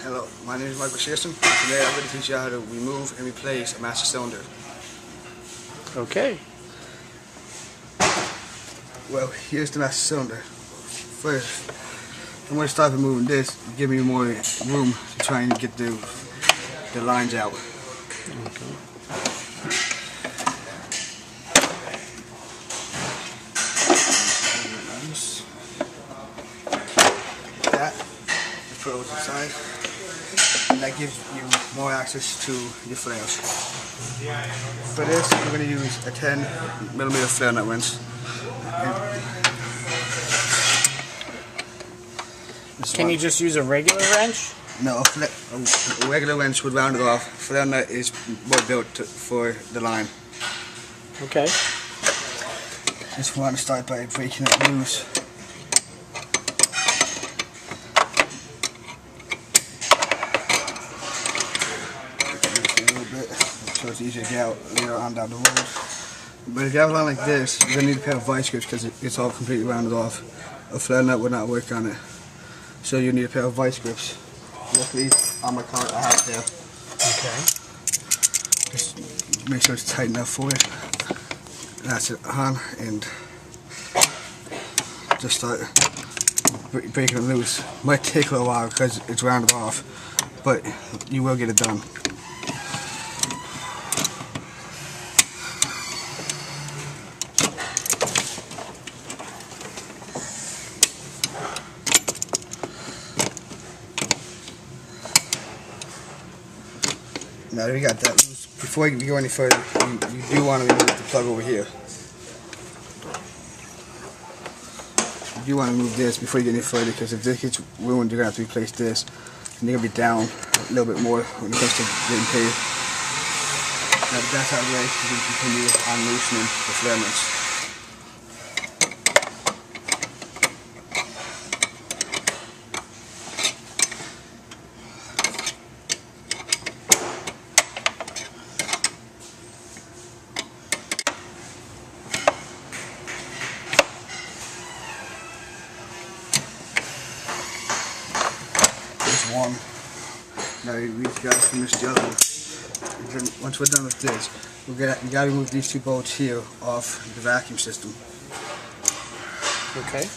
Hello, my name is Michael Shearson. Today I'm going to teach you how to remove and replace a master cylinder. Okay. Well, here's the master cylinder. First, I'm going to start removing this to give me more room to try and get the lines out. Okay. That, you put it inside, and that gives you more access to your flares. For this, I'm going to use a 10mm flare nut wrench. Can you just use a regular wrench? No, a regular wrench would round it off. Flare nut is more built for the line. Okay. Just want to start by breaking it loose. A little bit, so it's easier to get out later on down the road. But if you have a line like this, you're going to need a pair of vice grips because it's all completely rounded off. A flare nut would not work on it. So you need a pair of vice grips. Luckily, on my car I have there. Okay. Just make sure it's tight enough for it. That's it on, and just start breaking it loose. Might take a little while because it's rounded off, but you will get it done. Now that we got that loose, before you go any further, you do want to remove the plug over here. You do want to remove this before you get any further, because if this gets ruined, you're going to have to replace this, and you're going to be down a little bit more when it comes to getting paid. Now that's out of the way, you can continue on loosening the flare nuts. One. Now we gotta finish the other one. Once we're done with this, you gotta remove these two bolts here off the vacuum system. Okay.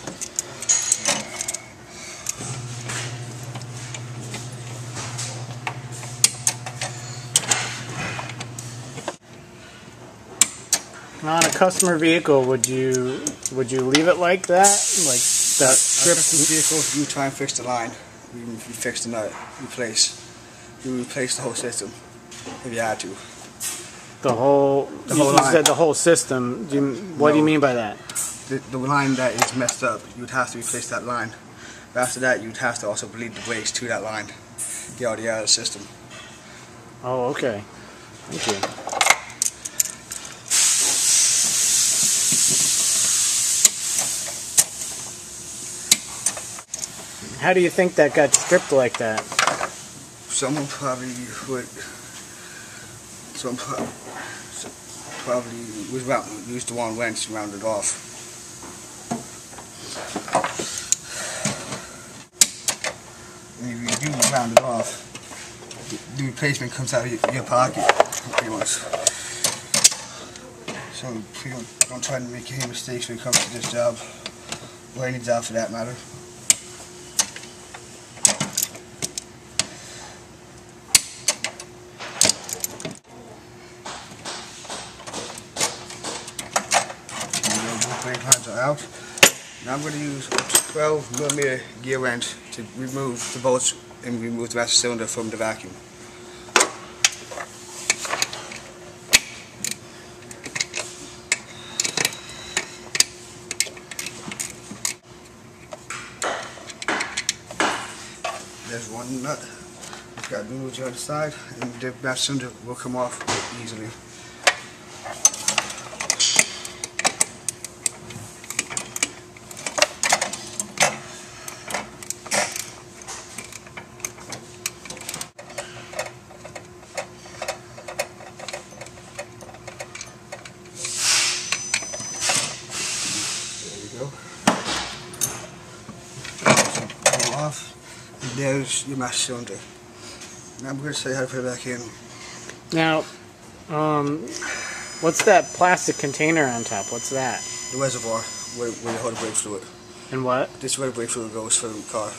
On a customer vehicle, would you leave it like that, like that strip? Customer vehicle, you try and fix the line. You fix the nut, you replace the whole system if you had to. The whole line. You said the whole system. What do you mean by that? The line that is messed up, you would have to replace that line. But after that, you'd have to also bleed the brakes to that line. Get all the out of the system. Oh, okay. Thank you. How do you think that got stripped like that? Someone probably used the wrong wrench to round it off. And if you do round it off, the replacement comes out of your pocket, pretty much. So don't try to make any mistakes when it comes to this job, or any job for that matter. Brake lines are out. Now I'm going to use a 12mm gear wrench to remove the bolts and remove the master cylinder from the vacuum. There's one nut. It's got to be moved to the other side, and the master cylinder will come off easily. Pull off, and there's your master cylinder. Now I'm going to show you how to put it back in. Now, what's that plastic container on top? What's that? The reservoir where you hold the brake fluid. And what? This is where the brake fluid goes for the car.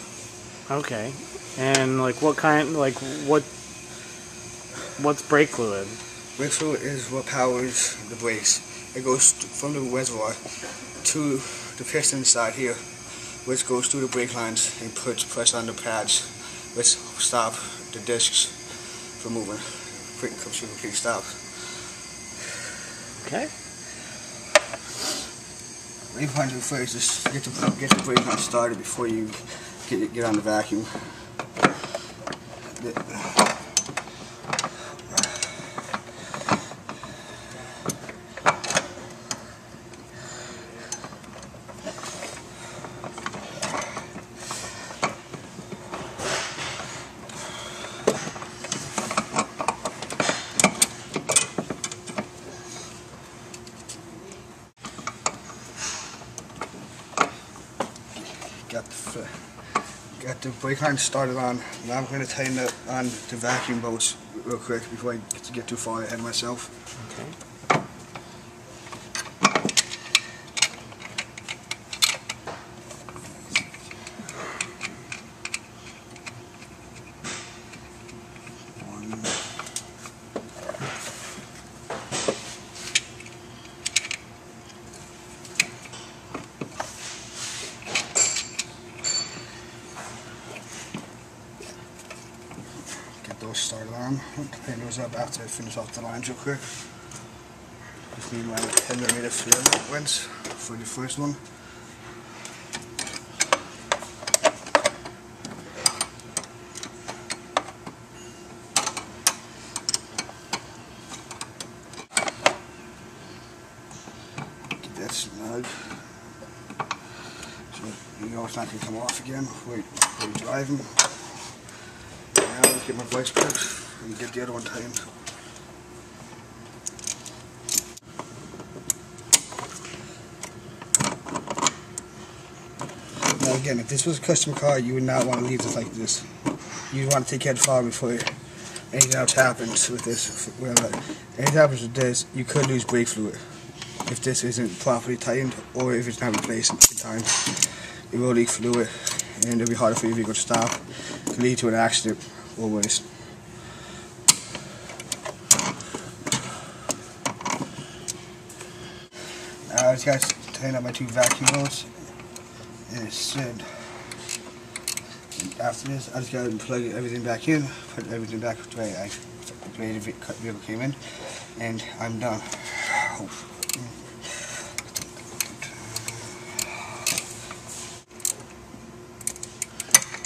Okay. And like what kind, like what's brake fluid? Brake fluid is what powers the brakes. It goes from the reservoir to the piston side here, which goes through the brake lines and puts pressure on the pads, which stop the discs from moving. Comes to a complete stop. Okay. What you want to do first is get the brake line started before you get on the vacuum. Got the brake line started on. Now I'm going to tighten up on the vacuum bolts real quick before I get too far ahead of myself. Okay. Those started on. Tighten those up after I finish off the lines real quick. Just need my 10mm filament wrench for the first one. Get that snug. So you know it's not going to come off again while you're driving. Now let's get my vice grips and get the other one tightened. Now again, if this was a custom car, you would not want to leave this like this. You'd want to take care of the fire before anything else happens with this. Well, anything happens with this, you could lose brake fluid if this isn't properly tightened or if it's not replaced in time. It will leak fluid and it'll be harder for your vehicle to stop. It could lead to an accident. Always. Now I just got to tighten up my two vacuum hoses and it should. After this, I just got to plug everything back in, put everything back the way the vehicle came in, and I'm done.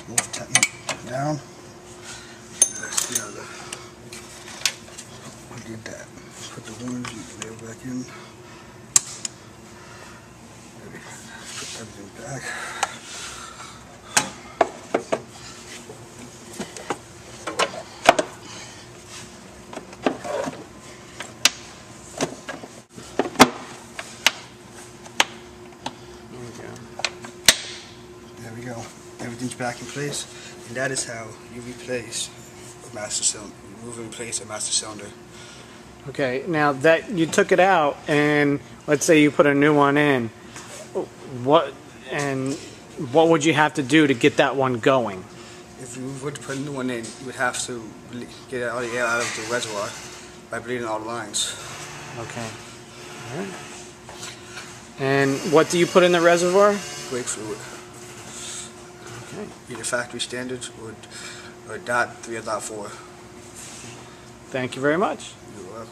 We'll tighten it down. Did that. Put the ones nail back in. Put everything back. There we go. Everything's back in place, and that is how you replace a master cylinder. Remove and replace a master cylinder. Okay, now that you took it out and let's say you put a new one in, what would you have to do to get that one going? If you were to put a new one in, you would have to get all the air out of the reservoir by bleeding all the lines. Okay. All right. And what do you put in the reservoir? Brake fluid. Okay. Either factory standards or .3 or .4. Thank you very much. You're welcome.